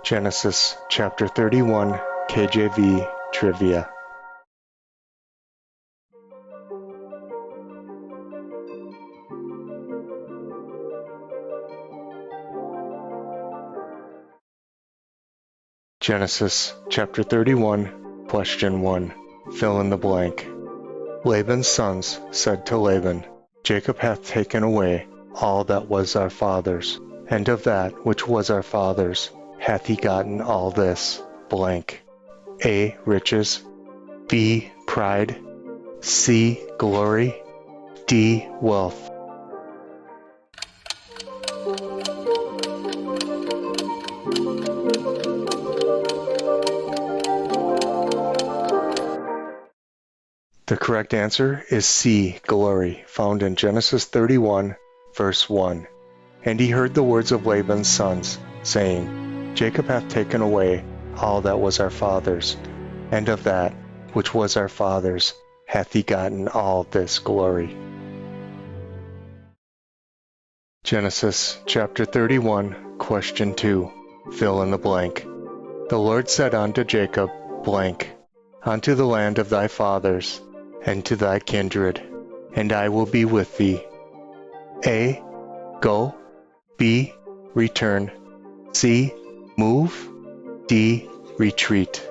Genesis chapter 31, KJV Trivia. Genesis chapter 31, question 1. Fill in the blank. Laban's sons said to Laban, Jacob hath taken away all that was our father's, and of that which was our father's hath he gotten all this, blank. A. Riches. B. Pride. C. Glory. D. Wealth. The correct answer is C. Glory, found in Genesis 31, verse 1. And he heard the words of Laban's sons, saying, Jacob hath taken away all that was our father's, and of that which was our father's hath he gotten all this glory. Genesis chapter 31, question 2. Fill in the blank. The Lord said unto Jacob, blank, unto the land of thy fathers, and to thy kindred, and I will be with thee. A. Go. B. Return. C. Move. D. Retreat.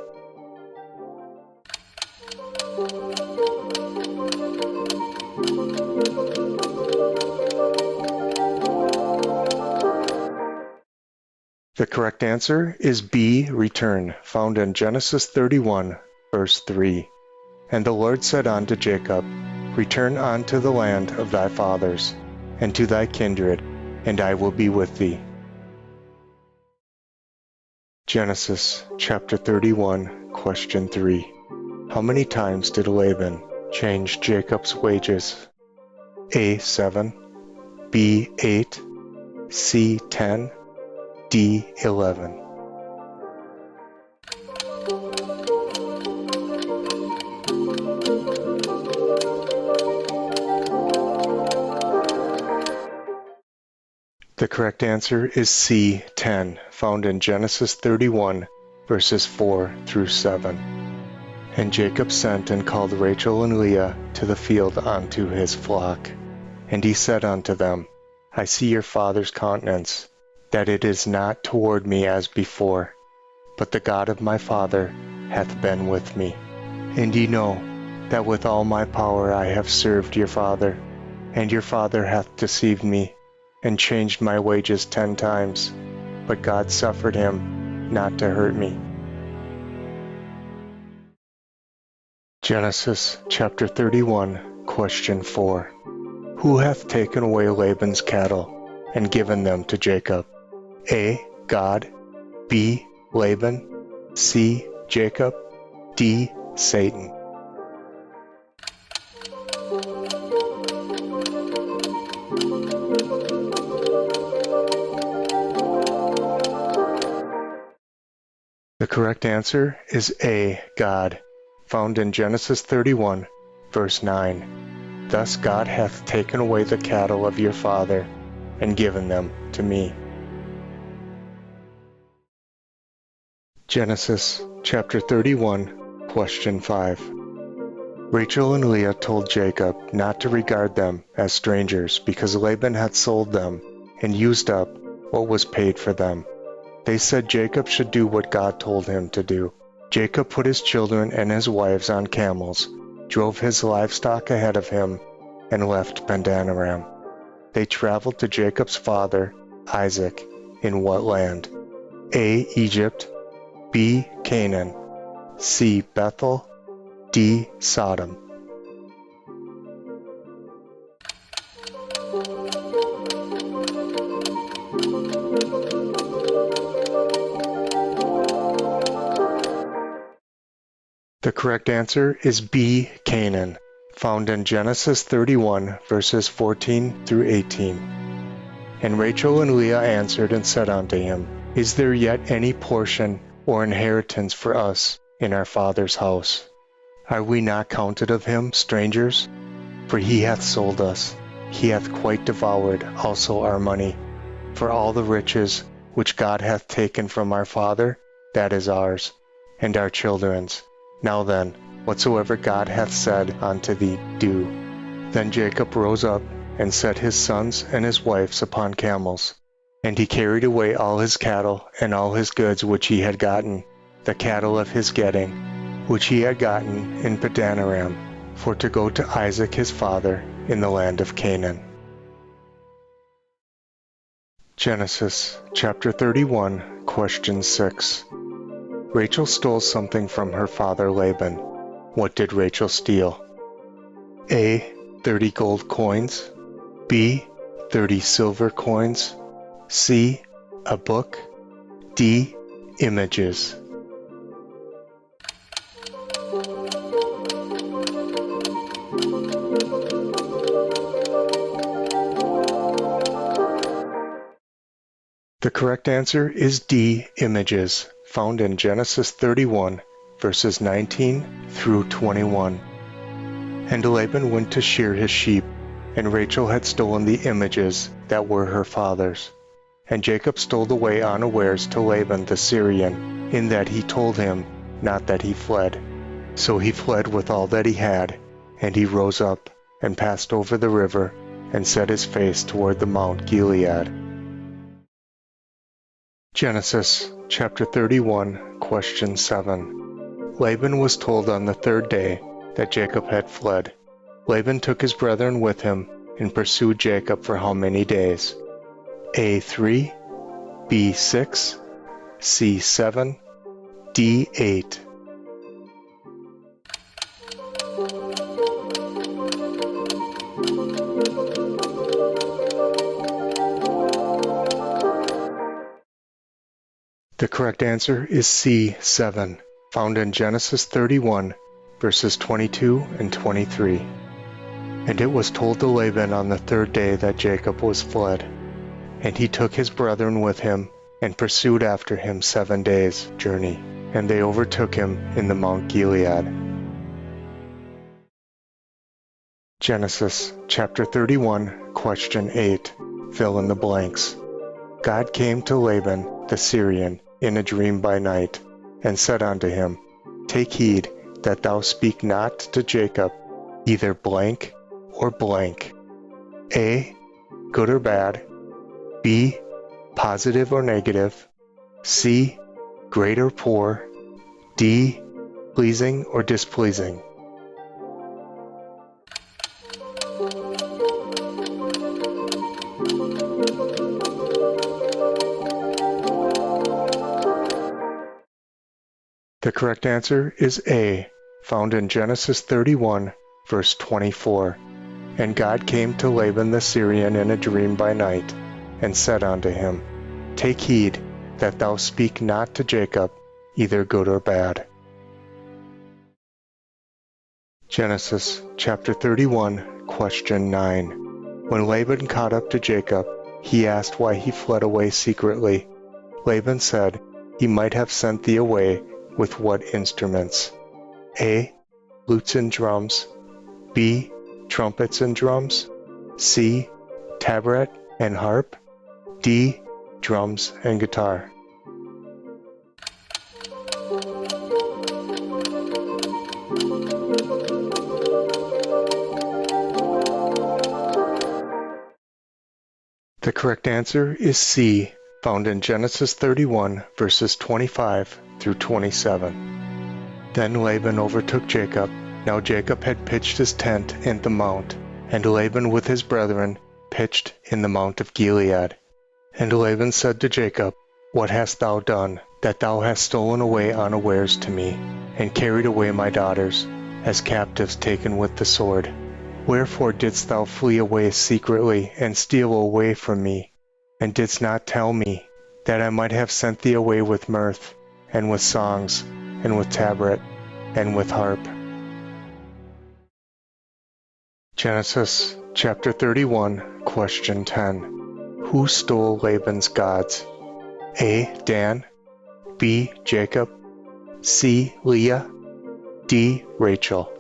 The correct answer is B. Return, found in Genesis 31, verse 3. And the Lord said unto Jacob, Return unto the land of thy fathers, and to thy kindred, and I will be with thee. Genesis chapter 31, question 3. How many times did Laban change Jacob's wages? A. 7, B. 8, C. 10, D. 11. The correct answer is C. 10, found in Genesis 31, verses 4 through 7. And Jacob sent and called Rachel and Leah to the field unto his flock. And he said unto them, I see your father's countenance, that it is not toward me as before, but the God of my father hath been with me. And ye know that with all my power I have served your father, and your father hath deceived me, and changed my wages 10 times, but God suffered him not to hurt me. Genesis chapter 31, question 4. Who hath taken away Laban's cattle, and given them to Jacob? A. God. B. Laban. C. Jacob. D. Satan. The correct answer is A. God, found in Genesis 31, verse 9. Thus God hath taken away the cattle of your father, and given them to me. Genesis chapter 31, question 5. Rachel and Leah told Jacob not to regard them as strangers, because Laban had sold them and used up what was paid for them. They said Jacob should do what God told him to do. Jacob put his children and his wives on camels, drove his livestock ahead of him, and left Padanaram. They traveled to Jacob's father, Isaac, in what land? A. Egypt. B. Canaan. C. Bethel. D. Sodom. The correct answer is B. Canaan, found in Genesis 31, verses 14 through 18. And Rachel and Leah answered and said unto him, Is there yet any portion or inheritance for us in our father's house? Are we not counted of him strangers? For he hath sold us, he hath quite devoured also our money. For all the riches which God hath taken from our father, that is ours, and our children's. Now then, whatsoever God hath said unto thee, do. Then Jacob rose up, and set his sons and his wives upon camels. And he carried away all his cattle, and all his goods which he had gotten, the cattle of his getting, which he had gotten in Padanaram, for to go to Isaac his father in the land of Canaan. Genesis chapter 31, question 6. Rachel stole something from her father Laban. What did Rachel steal? A. 30 gold coins. B. 30 silver coins. C. A book. D. Images. The correct answer is D. Images, found in Genesis 31, verses 19 through 21. And Laban went to shear his sheep, and Rachel had stolen the images that were her father's. And Jacob stole away unawares to Laban the Syrian, in that he told him not that he fled. So he fled with all that he had, and he rose up, and passed over the river, and set his face toward the Mount Gilead. Genesis chapter 31, question 7. Laban was told on the third day that Jacob had fled. Laban took his brethren with him, and pursued Jacob for how many days? A. 3, B. 6, C. 7, D. 8. The correct answer is C. 7, found in Genesis 31, verses 22 and 23. And it was told to Laban on the third day that Jacob was fled. And he took his brethren with him, and pursued after him 7 days' journey, and they overtook him in the Mount Gilead. Genesis chapter 31, question 8. Fill in the blanks. God came to Laban the Syrian in a dream by night, and said unto him, Take heed that thou speak not to Jacob either blank or blank. A. Good or bad. B. Positive or negative. C. Great or poor. D. Pleasing or displeasing. The correct answer is A, found in Genesis 31, verse 24. And God came to Laban the Syrian in a dream by night, and said unto him, Take heed that thou speak not to Jacob either good or bad. Genesis chapter 31, question 9. When Laban caught up to Jacob, he asked why he fled away secretly. Laban said, He might have sent thee away with what instruments? A. Lutes and drums. B. Trumpets and drums. C. Tabret and harp. D. Drums and guitar. The correct answer is C, found in Genesis 31, verses 25 through 27. Then Laban overtook Jacob. Now Jacob had pitched his tent in the mount, and Laban with his brethren pitched in the mount of Gilead. And Laban said to Jacob, What hast thou done, that thou hast stolen away unawares to me, and carried away my daughters, as captives taken with the sword? Wherefore didst thou flee away secretly, and steal away from me, and didst not tell me, that I might have sent thee away with mirth, and with songs, and with tabret, and with harp? Genesis chapter 31, question 10. Who stole Laban's gods? A. Dan. B. Jacob. C. Leah. D. Rachel.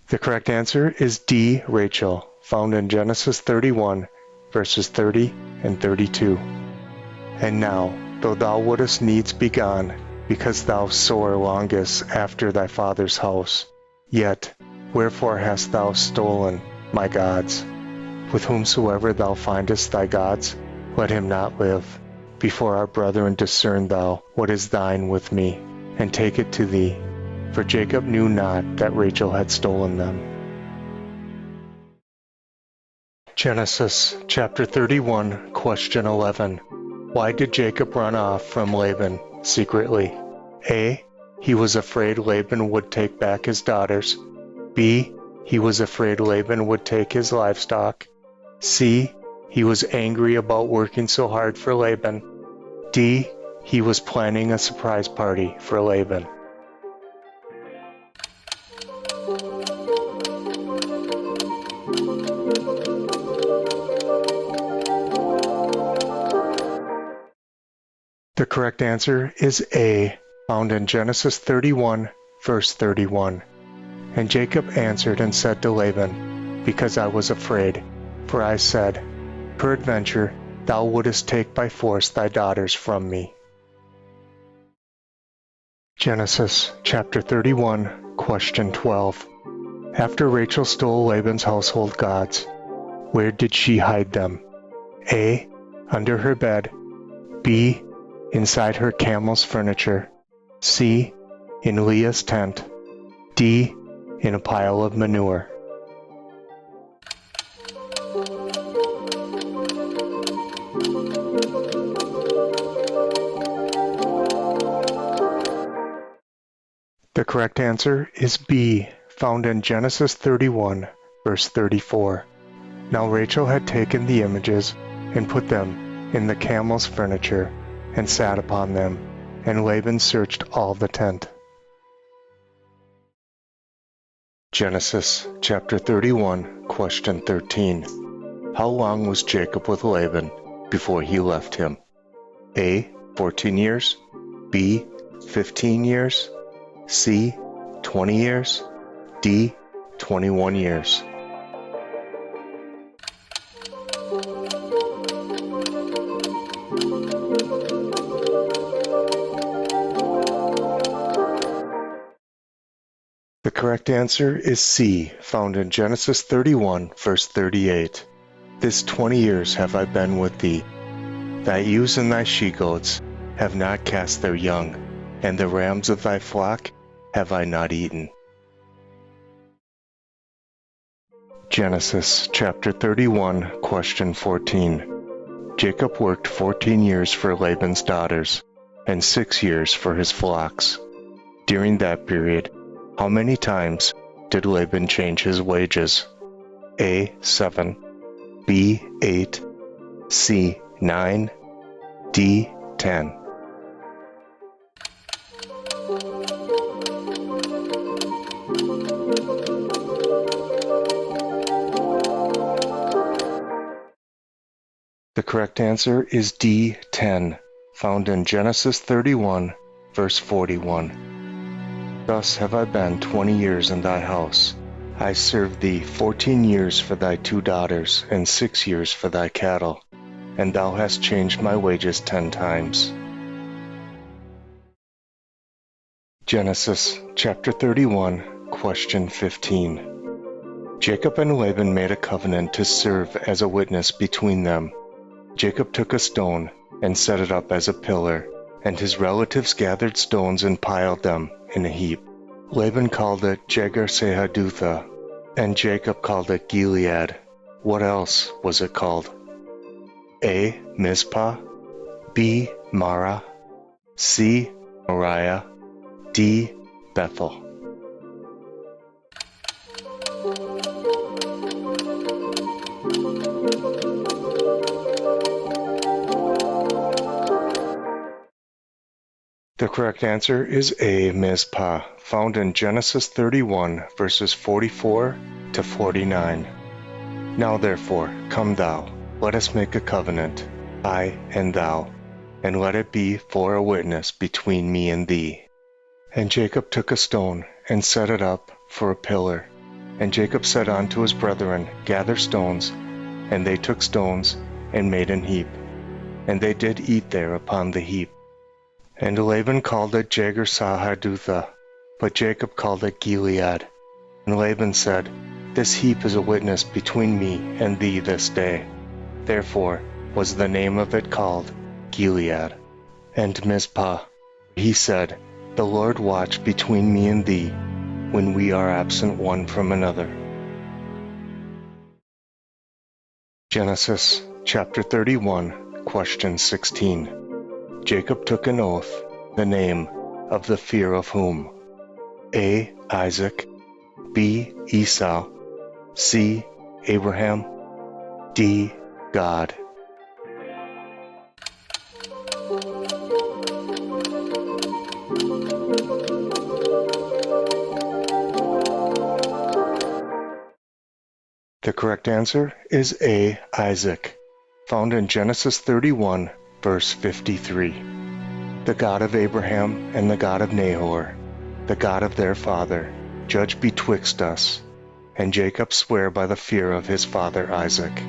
The correct answer is D, Rachel, found in Genesis 31, verses 30 and 32. And now, though thou wouldest needs be gone, because thou sore longest after thy father's house, yet wherefore hast thou stolen my gods? With whomsoever thou findest thy gods, let him not live. Before our brethren discern thou what is thine with me, and take it to thee. For Jacob knew not that Rachel had stolen them. Genesis chapter 31, question 11. Why did Jacob run off from Laban secretly? A. He was afraid Laban would take back his daughters. B. He was afraid Laban would take his livestock. C. He was angry about working so hard for Laban. D. He was planning a surprise party for Laban. The correct answer is A, found in Genesis 31, verse 31. And Jacob answered and said to Laban, Because I was afraid, for I said, Peradventure thou wouldest take by force thy daughters from me. Genesis chapter 31, question 12. After Rachel stole Laban's household gods, where did she hide them? A. Under her bed. B. Inside her camel's furniture. C. In Leah's tent. D. In a pile of manure. The correct answer is B, found in Genesis 31, verse 34. Now Rachel had taken the images and put them in the camel's furniture and sat upon them, and Laban searched all the tent. Genesis chapter 31, question 13. How long was Jacob with Laban before he left him? A. 14 years. B. 15 years. C. 20 years. D. 21 years. The correct answer is C, found in Genesis 31, verse 38. This 20 years have I been with thee. Thy ewes and thy she-goats have not cast their young, and the rams of thy flock have I not eaten. Genesis chapter 31, question 14. Jacob worked 14 years for Laban's daughters, and 6 years for his flocks. During that period, how many times did Laban change his wages? A. 7, B. 8, C. 9, D. 10. The correct answer is D. 10, found in Genesis 31, verse 41. Thus have I been 20 years in thy house. I served thee 14 years for thy 2 daughters, and 6 years for thy cattle, and thou hast changed my wages 10 times. Genesis chapter 31, question 15. Jacob and Laban made a covenant to serve as a witness between them. Jacob took a stone and set it up as a pillar, and his relatives gathered stones and piled them in a heap. Laban called it Jegar-sahadutha, and Jacob called it Gilead. What else was it called? A. Mizpah, B. Mara, C. Moriah, D. Bethel. The correct answer is A. Mizpah, found in Genesis 31, verses 44 to 49. Now therefore, come thou, let us make a covenant, I and thou, and let it be for a witness between me and thee. And Jacob took a stone and set it up for a pillar. And Jacob said unto his brethren, Gather stones. And they took stones, and made an heap. And they did eat there upon the heap. And Laban called it Jagar-sahadutha, but Jacob called it Gilead. And Laban said, This heap is a witness between me and thee this day. Therefore was the name of it called Gilead. And Mizpah, he said, The Lord watch between me and thee, when we are absent one from another. Genesis chapter 31, question 16. Jacob took an oath, the name of the fear of whom? A. Isaac, B. Esau, C. Abraham, D. God. The correct answer is A. Isaac, found in Genesis 31, verse 53. The God of Abraham and the God of Nahor, the God of their father, judge betwixt us, and Jacob sware by the fear of his father Isaac.